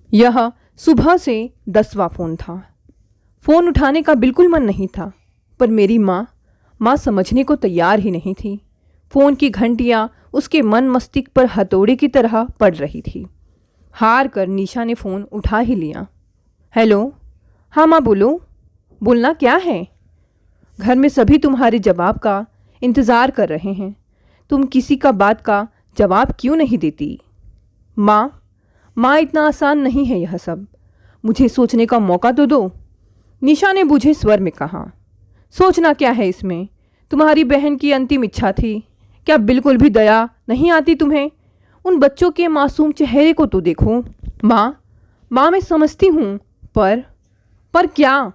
यह सुबह से 10वां फ़ोन था। फ़ोन उठाने का बिल्कुल मन नहीं था, पर मेरी माँ समझने को तैयार ही नहीं थी। फ़ोन की घंटियाँ उसके मन मस्तिष्क पर हथौड़े की तरह पड़ रही थी। हार कर निशा ने फ़ोन उठा ही लिया। हेलो। हाँ माँ बोलो। बोलना क्या है? घर में सभी तुम्हारे जवाब का इंतज़ार कर रहे हैं। तुम किसी का बात का जवाब क्यों नहीं देती? माँ इतना आसान नहीं है यह सब। मुझे सोचने का मौका तो दो। निशा ने बूझे स्वर में कहा। सोचना क्या है इसमें? तुम्हारी बहन की अंतिम इच्छा थी। क्या बिल्कुल भी दया नहीं आती तुम्हें? उन बच्चों के मासूम चेहरे को तो देखो। माँ मैं समझती हूँ, पर क्या?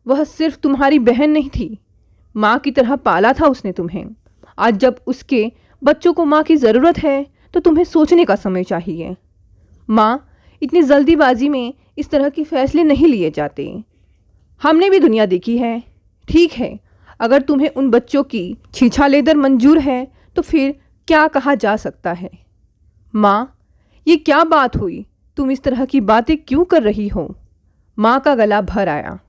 वह सिर्फ तुम्हारी बहन नहीं थी। माँ की तरह पाला था उसने तुम्हें। आज जब उसके बच्चों को माँ की ज़रूरत है तो तुम्हें सोचने का समय चाहिए। माँ, इतनी जल्दीबाजी में इस तरह के फैसले नहीं लिए जाते। हमने भी दुनिया देखी है। ठीक है, अगर तुम्हें उन बच्चों की छीछालेदर मंजूर है तो फिर क्या कहा जा सकता है? माँ, ये क्या बात हुई? तुम इस तरह की बातें क्यों कर रही हो? माँ का गला भर आया।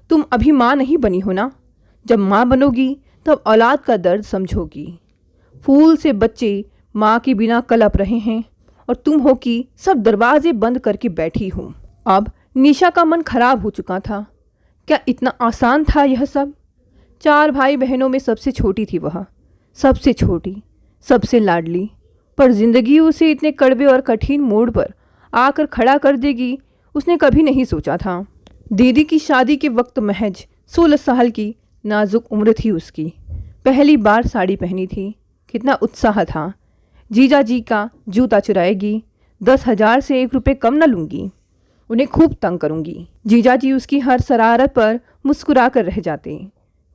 तुम अभी माँ नहीं बनी हो ना? जब माँ बनोगी तब औलाद का दर्द समझोगी। फूल से बच्चे माँ के बिना कलप रहे हैं और तुम हो कि सब दरवाजे बंद करके बैठी हो। अब निशा का मन खराब हो चुका था। क्या इतना आसान था यह सब? 4 भाई बहनों में सबसे छोटी थी वह, सबसे छोटी, सबसे लाडली। पर जिंदगी उसे इतने कड़वे और कठिन मोड़ पर आकर खड़ा कर देगी, उसने कभी नहीं सोचा था। दीदी की शादी के वक्त महज 16 साल की नाजुक उम्र थी उसकी। पहली बार साड़ी पहनी थी। कितना उत्साह था। जीजा जी का जूता चुराएगी, 10,000 से 1 रुपये कम न लूँगी, उन्हें खूब तंग करूँगी। जीजा जी उसकी हर शरारत पर मुस्कुरा कर रह जाते।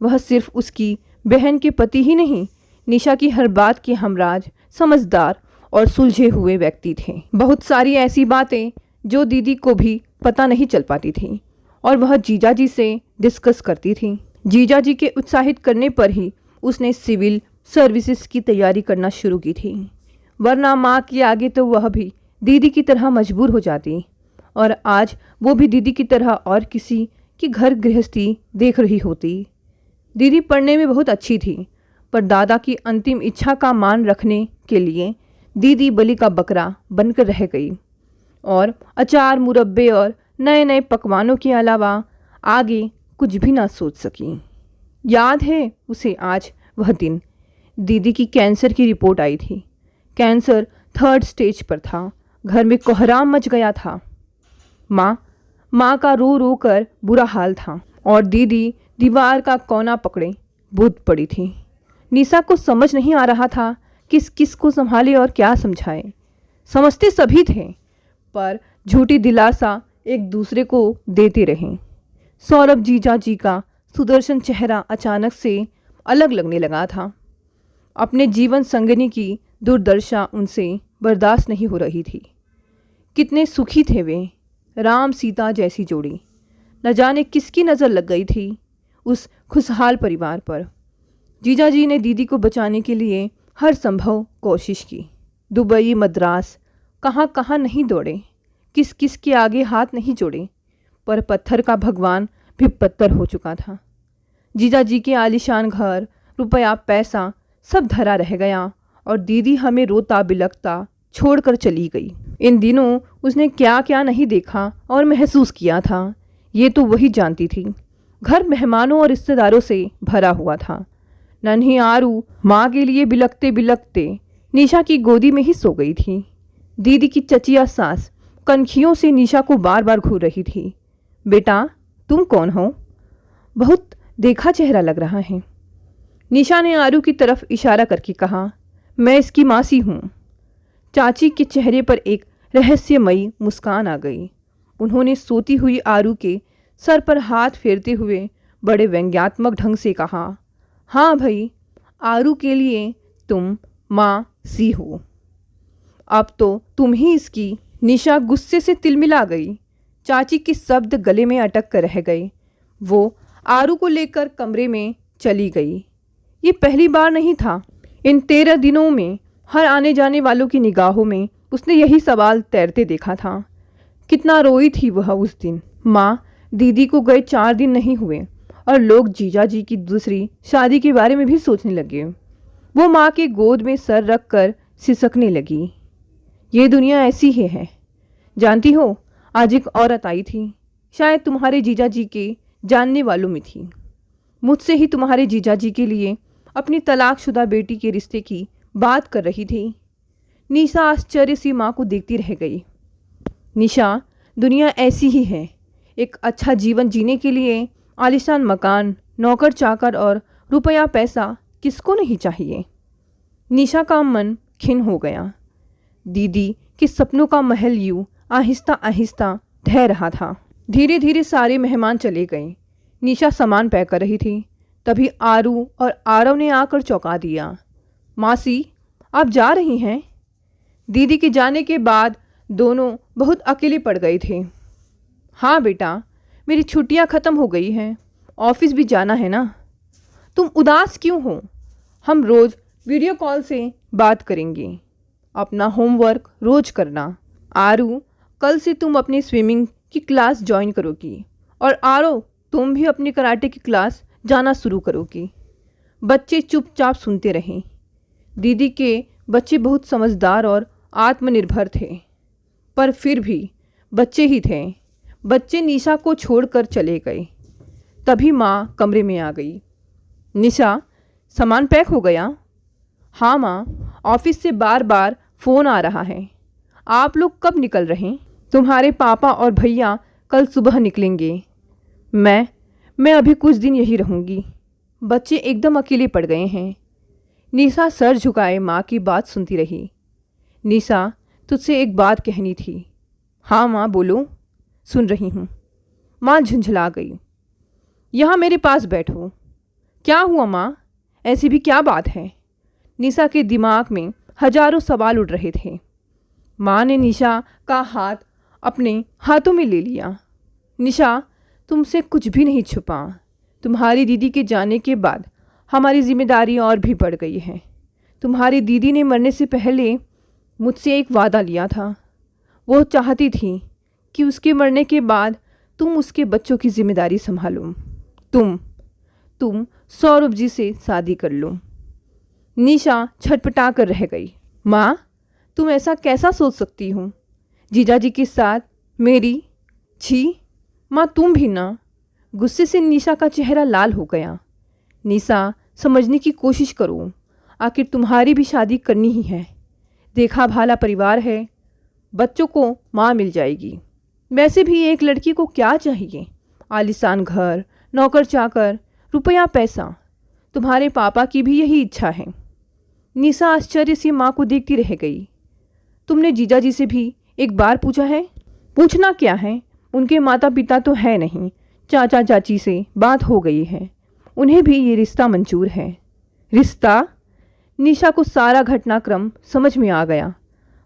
वह सिर्फ उसकी बहन के पति ही नहीं, निशा की हर बात के हमराज, समझदार और सुलझे हुए व्यक्ति थे। बहुत सारी ऐसी बातें जो दीदी को भी पता नहीं चल पाती थी और वह जीजा जी से डिस्कस करती थी। जीजा जी के उत्साहित करने पर ही उसने सिविल सर्विसेज की तैयारी करना शुरू की थी, वरना माँ के आगे तो वह भी दीदी की तरह मजबूर हो जाती और आज वो भी दीदी की तरह और किसी की घर गृहस्थी देख रही होती। दीदी पढ़ने में बहुत अच्छी थी, पर दादा की अंतिम इच्छा का मान रखने के लिए दीदी बलि का बकरा बनकर रह गई और अचार, मुरब्बे और नए नए पकवानों के अलावा आगे कुछ भी ना सोच सकी। याद है उसे आज वह दिन। दीदी की कैंसर की रिपोर्ट आई थी। कैंसर 3rd स्टेज पर था। घर में कोहराम मच गया था। माँ का रो रो कर बुरा हाल था और दीदी दीवार का कोना पकड़े बूद पड़ी थी। निशा को समझ नहीं आ रहा था किस किस को संभाले और क्या समझाए। समझते सभी थे, पर झूठी दिलासा एक दूसरे को देते रहे। सौरभ जीजा जी का सुदर्शन चेहरा अचानक से अलग लगने लगा था। अपने जीवन संगिनी की दुर्दशा उनसे बर्दाश्त नहीं हो रही थी। कितने सुखी थे वे, राम सीता जैसी जोड़ी। न जाने किसकी नज़र लग गई थी उस खुशहाल परिवार पर। जीजा जी ने दीदी को बचाने के लिए हर संभव कोशिश की। दुबई, मद्रास, कहाँ कहाँ नहीं दौड़े, किस किस के आगे हाथ नहीं जोड़े, पर पत्थर का भगवान भी पत्थर हो चुका था। जीजा जी के आलीशान घर, रुपया, पैसा सब धरा रह गया और दीदी हमें रोता बिलखता छोड़कर चली गई। इन दिनों उसने क्या क्या नहीं देखा और महसूस किया था, ये तो वही जानती थी। घर मेहमानों और रिश्तेदारों से भरा हुआ था। नन्ही आरू माँ के लिए बिलखते बिलखते निशा की गोदी में ही सो गई थी। दीदी की चचिया सास कनखियों से निशा को बार बार घूर रही थी। बेटा, तुम कौन हो? बहुत देखा चेहरा लग रहा है। निशा ने आरू की तरफ इशारा करके कहा, मैं इसकी मासी हूँ। चाची के चेहरे पर एक रहस्यमयी मुस्कान आ गई। उन्होंने सोती हुई आरू के सर पर हाथ फेरते हुए बड़े व्यंग्यात्मक ढंग से कहा, हाँ भाई, आरू के लिए तुम माँ सी हो। अब तो तुम ही इसकी। निशा गुस्से से तिलमिला गई। चाची के शब्द गले में अटक कर रह गए। वो आरू को लेकर कमरे में चली गई। ये पहली बार नहीं था। इन 13 दिनों में हर आने जाने वालों की निगाहों में उसने यही सवाल तैरते देखा था। कितना रोई थी वह उस दिन। माँ, दीदी को गए 4 दिन नहीं हुए और लोग जीजा जी की दूसरी शादी के बारे में भी सोचने लगे। वो माँ के गोद में सर रख कर सिसकने लगी। ये दुनिया ऐसी ही है। जानती हो, आज एक औरत आई थी, शायद तुम्हारे जीजा जी के जानने वालों में थी। मुझसे ही तुम्हारे जीजा जी के लिए अपनी तलाकशुदा बेटी के रिश्ते की बात कर रही थी। निशा आश्चर्य से माँ को देखती रह गई। निशा, दुनिया ऐसी ही है। एक अच्छा जीवन जीने के लिए आलीशान मकान, नौकर चाकर और रुपया पैसा किसको नहीं चाहिए। निशा का मन खिन्न हो गया। दीदी के सपनों का महल यूं आहिस्ता आहिस्ता ढह रहा था। धीरे धीरे सारे मेहमान चले गए। निशा सामान पैक कर रही थी, तभी आरू और आरव ने आकर चौंका दिया। मासी, आप जा रही हैं? दीदी के जाने के बाद दोनों बहुत अकेले पड़ गए थे। हाँ बेटा, मेरी छुट्टियां ख़त्म हो गई हैं, ऑफिस भी जाना है ना। तुम उदास क्यों हो? हम रोज़ वीडियो कॉल से बात करेंगे। अपना होमवर्क रोज़ करना। आरू, कल से तुम अपनी स्विमिंग की क्लास ज्वाइन करोगी और आरव, तुम भी अपनी कराटे की क्लास जाना शुरू करोगी। बच्चे चुपचाप सुनते रहें। दीदी के बच्चे बहुत समझदार और आत्मनिर्भर थे, पर फिर भी बच्चे ही थे। बच्चे निशा को छोड़कर चले गए। तभी माँ कमरे में आ गई। निशा, सामान पैक हो गया? हाँ माँ, ऑफिस से बार बार फ़ोन आ रहा है। आप लोग कब निकल रहे हैं? तुम्हारे पापा और भैया कल सुबह निकलेंगे। मैं अभी कुछ दिन यही रहूँगी। बच्चे एकदम अकेले पड़ गए हैं। निशा सर झुकाए माँ की बात सुनती रही। निशा, तुझसे एक बात कहनी थी। हाँ माँ, बोलो, सुन रही हूँ। माँ झुंझला गई। यहाँ मेरे पास बैठो। क्या हुआ माँ? ऐसी भी क्या बात है? निशा के दिमाग में हजारों सवाल उठ रहे थे। माँ ने निशा का हाथ अपने हाथों में ले लिया। निशा, तुमसे कुछ भी नहीं छुपा। तुम्हारी दीदी के जाने के बाद हमारी जिम्मेदारी और भी बढ़ गई है। तुम्हारी दीदी ने मरने से पहले मुझसे एक वादा लिया था। वो चाहती थी कि उसके मरने के बाद तुम उसके बच्चों की जिम्मेदारी संभालो। तुम सौरभ जी से शादी कर लो। निशा छटपटा कर रह गई। माँ, तुम ऐसा कैसा सोच सकती हो? जीजा जी के साथ मेरी? छी माँ, तुम भी ना। गुस्से से निशा का चेहरा लाल हो गया। निशा, समझने की कोशिश करो। आखिर तुम्हारी भी शादी करनी ही है। देखा भाला परिवार है, बच्चों को माँ मिल जाएगी। वैसे भी एक लड़की को क्या चाहिए? आलीशान घर, नौकर चाकर, रुपया पैसा। तुम्हारे पापा की भी यही इच्छा है। निशा आश्चर्य से माँ को देखती रह गई। तुमने जीजा जी से भी एक बार पूछा है? पूछना क्या है, उनके माता पिता तो है नहीं। चाचा चाची से बात हो गई है, उन्हें भी ये रिश्ता मंजूर है। रिश्ता? निशा को सारा घटनाक्रम समझ में आ गया।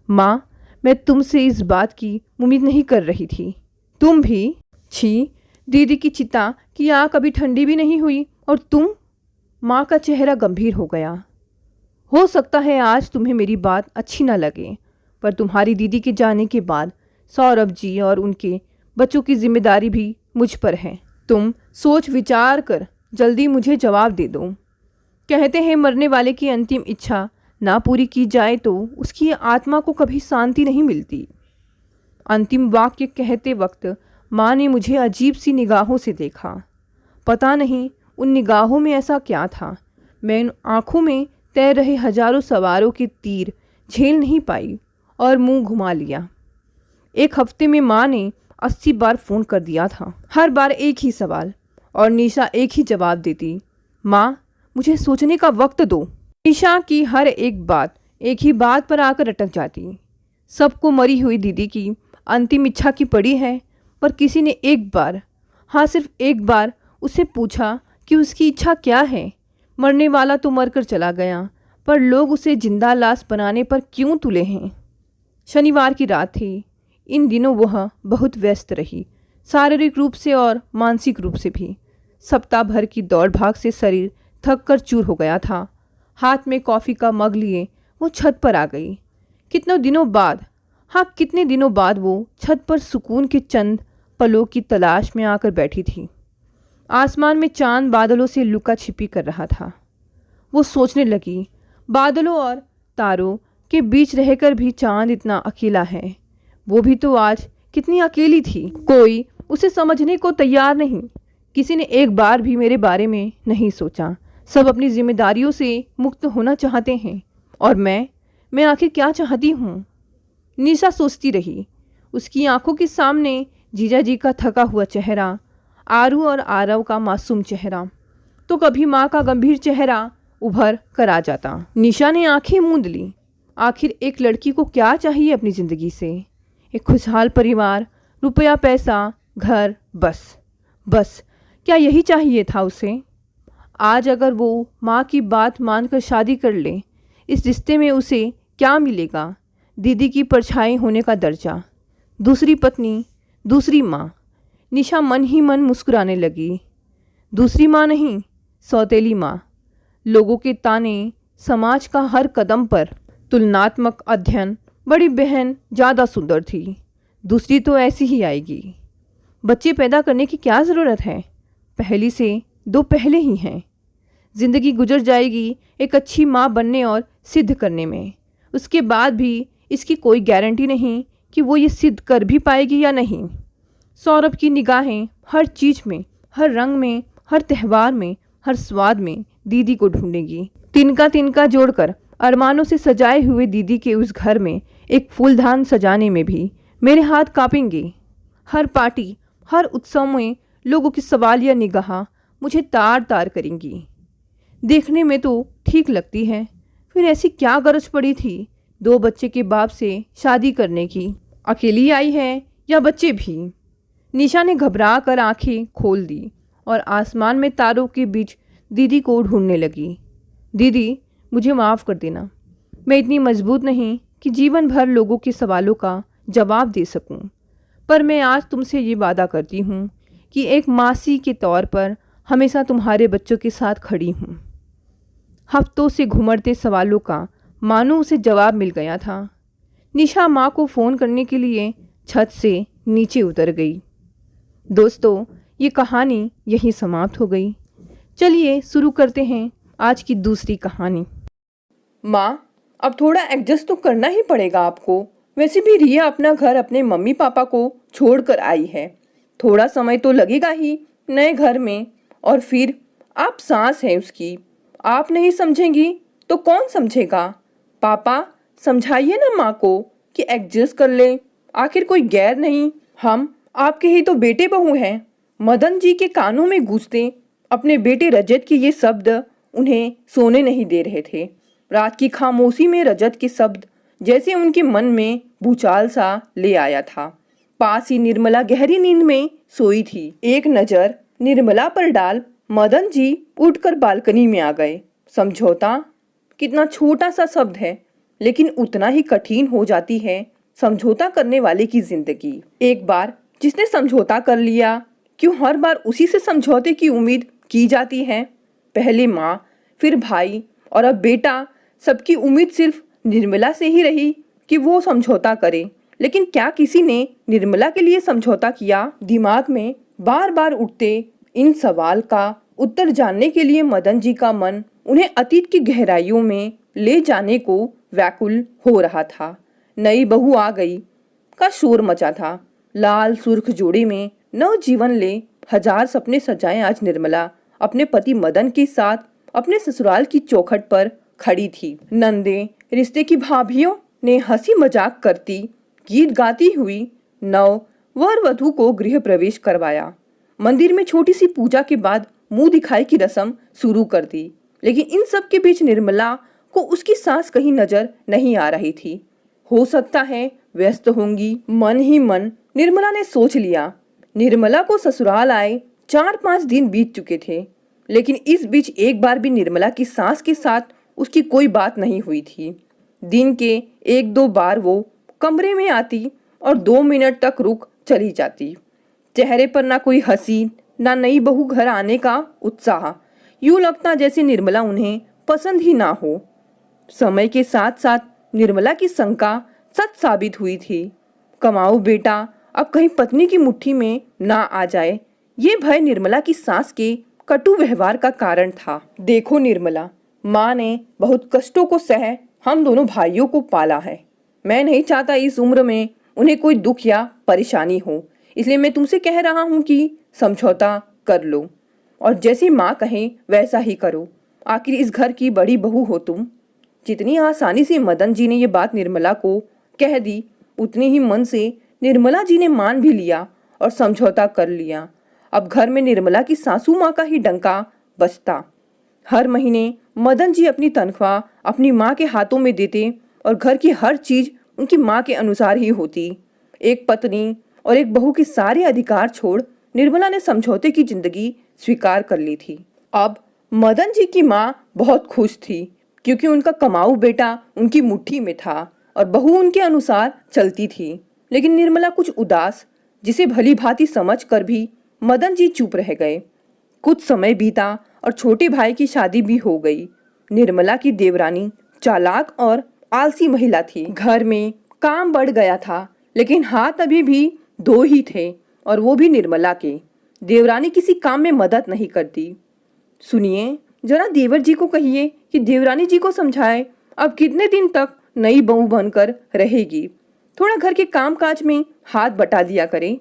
माँ, मैं तुमसे इस बात की उम्मीद नहीं कर रही थी। तुम भी? छी, दीदी की चिता की आँख कभी ठंडी भी नहीं हुई और तुम? माँ का चेहरा गंभीर हो गया। हो सकता है आज तुम्हें मेरी बात अच्छी न लगे, पर तुम्हारी दीदी के जाने के बाद सौरभ जी और उनके बच्चों की जिम्मेदारी भी मुझ पर है। तुम सोच विचार कर जल्दी मुझे जवाब दे दो। कहते हैं मरने वाले की अंतिम इच्छा ना पूरी की जाए तो उसकी आत्मा को कभी शांति नहीं मिलती। अंतिम वाक्य कहते वक्त माँ ने मुझे अजीब सी निगाहों से देखा। पता नहीं उन निगाहों में ऐसा क्या था। मैं उन आँखों में तैर रहे हजारों सवारों के तीर झेल नहीं पाई और मुंह घुमा लिया। एक हफ्ते में माँ ने 80 बार फ़ोन कर दिया था। हर बार एक ही सवाल और निशा एक ही जवाब देती। माँ, मुझे सोचने का वक्त दो। निशा की हर एक बात एक ही बात पर आकर अटक जाती। सबको मरी हुई दीदी की अंतिम इच्छा की पड़ी है, पर किसी ने एक बार, हाँ सिर्फ एक बार उससे पूछा कि उसकी इच्छा क्या है। मरने वाला तो मरकर चला गया, पर लोग उसे जिंदा लाश बनाने पर क्यों तुले हैं। शनिवार की रात थी। इन दिनों वह बहुत व्यस्त रही, शारीरिक रूप से और मानसिक रूप से भी। सप्ताह भर की दौड़ भाग से शरीर थक कर चूर हो गया था। हाथ में कॉफ़ी का मग लिए वो छत पर आ गई। कितनों दिनों बाद हाँ, कितने दिनों बाद वो छत पर सुकून के चंद पलों की तलाश में आकर बैठी थी। आसमान में चांद बादलों से लुका छिपी कर रहा था। वो सोचने लगी, बादलों और तारों के बीच रहकर भी चांद इतना अकेला है। वो भी तो आज कितनी अकेली थी। कोई उसे समझने को तैयार नहीं। किसी ने एक बार भी मेरे बारे में नहीं सोचा। सब अपनी जिम्मेदारियों से मुक्त होना चाहते हैं। और मैं आखिर क्या चाहती हूँ? निशा सोचती रही। उसकी आंखों के सामने जीजा जी का थका हुआ चेहरा, आरू और आरव का मासूम चेहरा, तो कभी माँ का गंभीर चेहरा उभर कर आ जाता। निशा ने आंखें मूंद ली। आखिर एक लड़की को क्या चाहिए अपनी ज़िंदगी से? एक खुशहाल परिवार, रुपया पैसा, घर, बस क्या यही चाहिए था उसे? आज अगर वो माँ की बात मानकर शादी कर ले, इस रिश्ते में उसे क्या मिलेगा? दीदी की परछाई होने का दर्जा, दूसरी पत्नी, दूसरी माँ। निशा मन ही मन मुस्कुराने लगी। दूसरी माँ नहीं, सौतेली माँ। लोगों के ताने, समाज का हर कदम पर तुलनात्मक अध्ययन, बड़ी बहन ज़्यादा सुंदर थी, दूसरी तो ऐसी ही आएगी। बच्चे पैदा करने की क्या ज़रूरत है? पहली से दो पहले ही हैं। ज़िंदगी गुजर जाएगी एक अच्छी माँ बनने और सिद्ध करने में। उसके बाद भी इसकी कोई गारंटी नहीं कि वो ये सिद्ध कर भी पाएगी या नहीं। सौरभ की निगाहें हर चीज़ में, हर रंग में, हर त्यौहार में, हर स्वाद में दीदी को ढूंढेगी। तिनका तिनका जोड़कर अरमानों से सजाए हुए दीदी के उस घर में एक फूलदान सजाने में भी मेरे हाथ कांपेंगे। हर पार्टी, हर उत्सव में लोगों की सवालिया निगाह मुझे तार तार करेंगी। देखने में तो ठीक लगती है, फिर ऐसी क्या गरज पड़ी थी 2 बच्चे के बाप से शादी करने की? अकेली आई है या बच्चे भी? निशा ने घबरा कर आंखें खोल दी और आसमान में तारों के बीच दीदी को ढूंढने लगी। दीदी, मुझे माफ़ कर देना। मैं इतनी मजबूत नहीं कि जीवन भर लोगों के सवालों का जवाब दे सकूं। पर मैं आज तुमसे ये वादा करती हूँ कि एक मासी के तौर पर हमेशा तुम्हारे बच्चों के साथ खड़ी हूँ। हफ्तों से घुमड़ते सवालों का मानो उसे जवाब मिल गया था। निशा माँ को फ़ोन करने के लिए छत से नीचे उतर गई। दोस्तों, ये कहानी यहीं समाप्त हो गई। चलिए शुरू करते हैं आज की दूसरी कहानी। माँ, अब थोड़ा एडजस्ट तो करना ही पड़ेगा आपको। वैसे भी रिया अपना घर अपने मम्मी पापा को छोड़कर आई है। थोड़ा समय तो लगेगा ही नए घर में। और फिर आप सास हैं उसकी। आप नहीं समझेंगी तो कौन समझेगा? पापा, समझाइए ना माँ को कि एडजस्ट कर ले। आखिर कोई गैर नहीं, हम आपके ही तो बेटे बहू हैं। मदन जी के कानों में गूंजते अपने बेटे रजत के ये शब्द उन्हें सोने नहीं दे रहे थे। रात की खामोशी में रजत के शब्द जैसे उनके मन में भूचाल सा ले आया था। पास ही निर्मला गहरी नींद में सोई थी। एक नज़र निर्मला पर डाल मदन जी उठकर बालकनी में आ गए। समझौता, कितना छोटा सा शब्द है, लेकिन उतना ही कठिन हो जाती है समझौता करने वाले की जिंदगी। एक बार जिसने समझौता कर लिया, क्यों हर बार उसी से समझौते की उम्मीद की जाती है? पहले माँ, फिर भाई और अब बेटा। सबकी उम्मीद सिर्फ निर्मला से ही रही कि वो समझौता करे। लेकिन क्या किसी ने निर्मला के लिए समझौता किया? दिमाग में बार बार उठते इन सवाल का उत्तर जानने के लिए मदन जी का मन उन्हें अतीत की गहराइयों में ले जाने को व्याकुल हो रहा था। नई बहू आ गई का शोर मचा था। लाल सुर्ख जोड़े में नव जीवन ले हजार सपने सजाए आज निर्मला अपने पति मदन के साथ अपने ससुराल की चौखट पर खड़ी थी। नंदे, रिश्ते की भाभियों ने हंसी मजाक करती, गीत गाती हुई नव वर वधू को गृह प्रवेश करवाया। मंदिर में छोटी सी पूजा के बाद मुंह दिखाई की रस्म शुरू कर दी। लेकिन इन सब के बीच निर्मला को उसकी सास कहीं नजर नहीं आ रही थी। हो सकता है व्यस्त होंगी। मन ही मन निर्मला ने सोच लिया। निर्मला को ससुराल आए 4-5 दिन बीत चुके थे, लेकिन इस बीच एक बार भी निर्मला की सास के साथ उसकी कोई बात नहीं हुई थी। दिन के 1-2 बार वो कमरे में आती और 2 मिनट तक रुक चली जाती। चेहरे पर ना कोई हंसी, ना नई बहू घर आने का उत्साह। यूं लगता जैसे निर्मला उन्हें पसंद ही ना हो। समय के साथ साथ निर्मला की शंका सच साबित हुई थी। कमाऊ बेटा अब कहीं पत्नी की मुट्ठी में ना आ जाए, ये भय निर्मला की सास के कटु व्यवहार का कारण था। देखो निर्मला, माँ ने बहुत कष्टों को सह हम दोनों भाइयों को पाला है। मैं नहीं चाहता इस उम्र में उन्हें कोई दुख या परेशानी हो, इसलिए मैं तुमसे कह रहा हूँ कि समझौता कर लो और जैसी माँ कहे वैसा ही करो। आखिर इस घर की बड़ी बहू हो तुम। जितनी आसानी से मदन जी ने ये बात निर्मला को कह दी, उतनी ही मन से निर्मला जी ने मान भी लिया और समझौता कर लिया। अब घर में निर्मला की सासू माँ का ही डंका बजता। हर महीने मदन जी अपनी तनख्वाह अपनी माँ के हाथों में देते और घर की हर चीज उनकी माँ के अनुसार ही होती। एक पत्नी और एक बहू के सारे अधिकार छोड़ निर्मला ने समझौते की जिंदगी स्वीकार कर ली थी। अब मदन जी की माँ बहुत खुश थी क्योंकि उनका कमाऊ बेटा उनकी मुट्ठी में था और बहू उनके अनुसार चलती थी। लेकिन निर्मला कुछ उदास, जिसे भली भांति समझ कर भी मदन जी चुप रह गए। कुछ समय बीता और छोटे भाई की शादी भी हो गई। निर्मला की देवरानी चालाक और आलसी महिला थी। घर में काम बढ़ गया था, लेकिन हाथ अभी भी दो ही थे और वो भी निर्मला के। देवरानी किसी काम में मदद नहीं करती। सुनिए, जरा देवर जी को कहिए कि देवरानी जी को समझाए, अब कितने दिन तक नई बहू बनकर रहेगी। थोड़ा घर के काम काज में हाथ बटा दिया करे।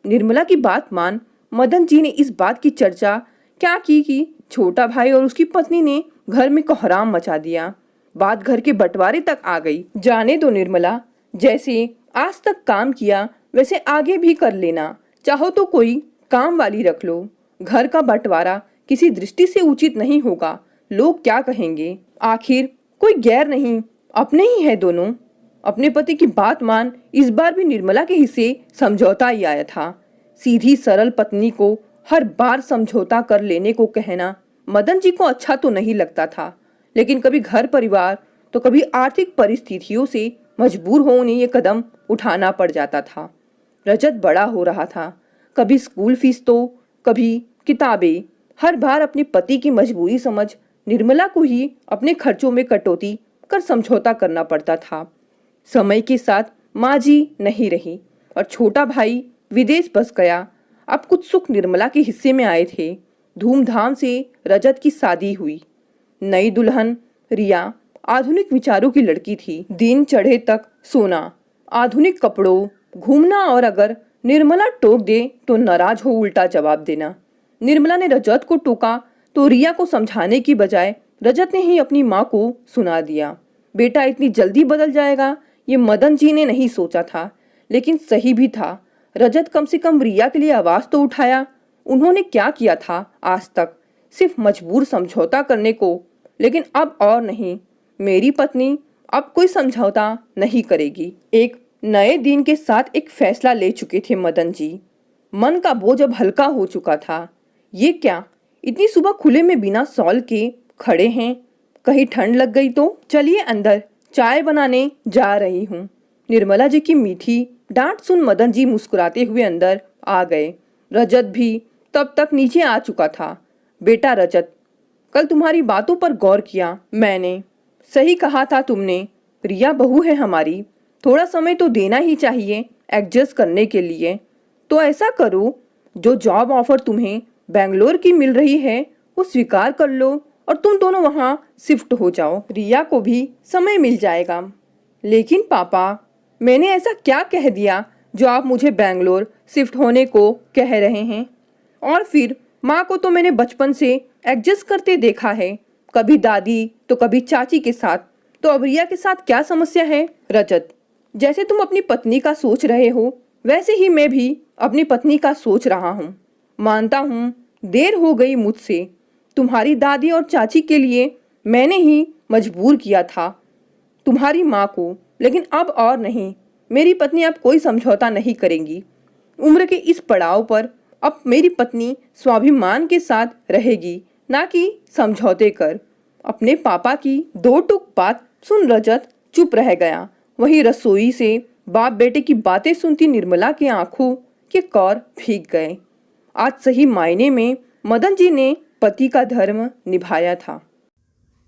निर्मला की बात मान मदन जी ने इस बात की चर्चा क्या की कि छोटा भाई और उसकी पत्नी ने घर में कोहराम मचा दिया। बात घर के बंटवारे तक आ गई। जाने दो निर्मला, जैसे आज तक काम किया वैसे आगे भी कर लेना। चाहो तो कोई काम वाली रख लो। घर का बंटवारा किसी दृष्टि से उचित नहीं होगा। लोग क्या कहेंगे? आखिर कोई गैर नहीं, अपने ही है दोनों। अपने पति की बात मान। इस बार भी निर्मला के हिस्से समझौता ही आया था। सीधी सरल पत्नी को हर बार समझौता कर लेने को कहना मदन जी को अच्छा तो नहीं लगता था, लेकिन कभी घर परिवार तो कभी आर्थिक परिस्थितियों से मजबूर हो उन्हें ये कदम उठाना पड़ जाता था। रजत बड़ा हो रहा था, कभी स्कूल फीस तो कभी किताबें। हर बार अपने पति की मजबूरी समझ निर्मला को ही अपने खर्चों में कटौती कर समझौता करना पड़ता था। समय के साथ माँ जी नहीं रही और छोटा भाई विदेश बस गया। अब कुछ सुख निर्मला के हिस्से में आए थे। धूमधाम से रजत की शादी हुई। नई दुल्हन रिया आधुनिक विचारों की लड़की थी। दिन चढ़े तक सोना, आधुनिक कपड़ों, घूमना और अगर निर्मला टोक दे तो नाराज हो उल्टा जवाब देना। निर्मला ने रजत को टोका तो रिया को समझाने की बजाय रजत ने ही अपनी माँ को सुना दिया। बेटा इतनी जल्दी बदल जाएगा ये मदन जी ने नहीं सोचा था, लेकिन सही भी था। रजत कम से कम रिया के लिए आवाज तो उठाया। उन्होंने क्या किया था आज तक? सिर्फ मजबूर समझौता करने को। लेकिन अब और नहीं, मेरी पत्नी अब कोई समझौता नहीं करेगी। एक नए दिन के साथ एक फैसला ले चुके थे मदन जी। मन का बोझ अब हल्का हो चुका था। ये क्या, इतनी सुबह खुले में बिना सॉल के खड़े हैं? कहीं ठंड लग गई तो? चलिए अंदर, चाय बनाने जा रही हूँ। निर्मला जी की मीठी डांट सुन मदन जी मुस्कुराते हुए अंदर आ गए। रजत भी तब तक नीचे आ चुका था। बेटा रजत, कल तुम्हारी बातों पर गौर किया मैंने। सही कहा था तुमने, रिया बहू है हमारी, थोड़ा समय तो देना ही चाहिए एडजस्ट करने के लिए। तो ऐसा करो, जो जॉब ऑफर तुम्हें बेंगलोर की मिल रही है वो स्वीकार कर लो और तुम दोनों वहाँ शिफ्ट हो जाओ। रिया को भी समय मिल जाएगा। लेकिन पापा, मैंने ऐसा क्या कह दिया जो आप मुझे बेंगलोर शिफ्ट होने को कह रहे हैं? और फिर माँ को तो मैंने बचपन से एडजस्ट करते देखा है, कभी दादी तो कभी चाची के साथ, तो अब रिया के साथ क्या समस्या है? रजत, जैसे तुम अपनी पत्नी का सोच रहे हो वैसे ही मैं भी अपनी पत्नी का सोच रहा हूँ। मानता हूँ देर हो गई मुझसे। तुम्हारी दादी और चाची के लिए मैंने ही मजबूर किया था तुम्हारी माँ को, लेकिन अब और नहीं। मेरी पत्नी अब कोई समझौता नहीं करेगी। उम्र के इस पड़ाव पर अब मेरी पत्नी स्वाभिमान के साथ रहेगी, ना कि समझौते कर। अपने पापा की दो टूक बात सुन रजत चुप रह गया। वहीं रसोई से बाप बेटे की बातें सुनती निर्मला की आंखों के कौर भीग गए। आज सही मायने में मदन जी ने पति का धर्म निभाया था।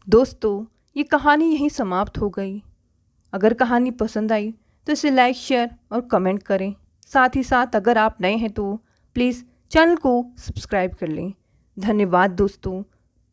दोस्तों, ये कहानी यहीं समाप्त हो गई। अगर कहानी पसंद आई तो इसे लाइक, शेयर और कमेंट करें। साथ ही साथ अगर आप नए हैं तो प्लीज़ चैनल को सब्सक्राइब कर लें। धन्यवाद दोस्तों।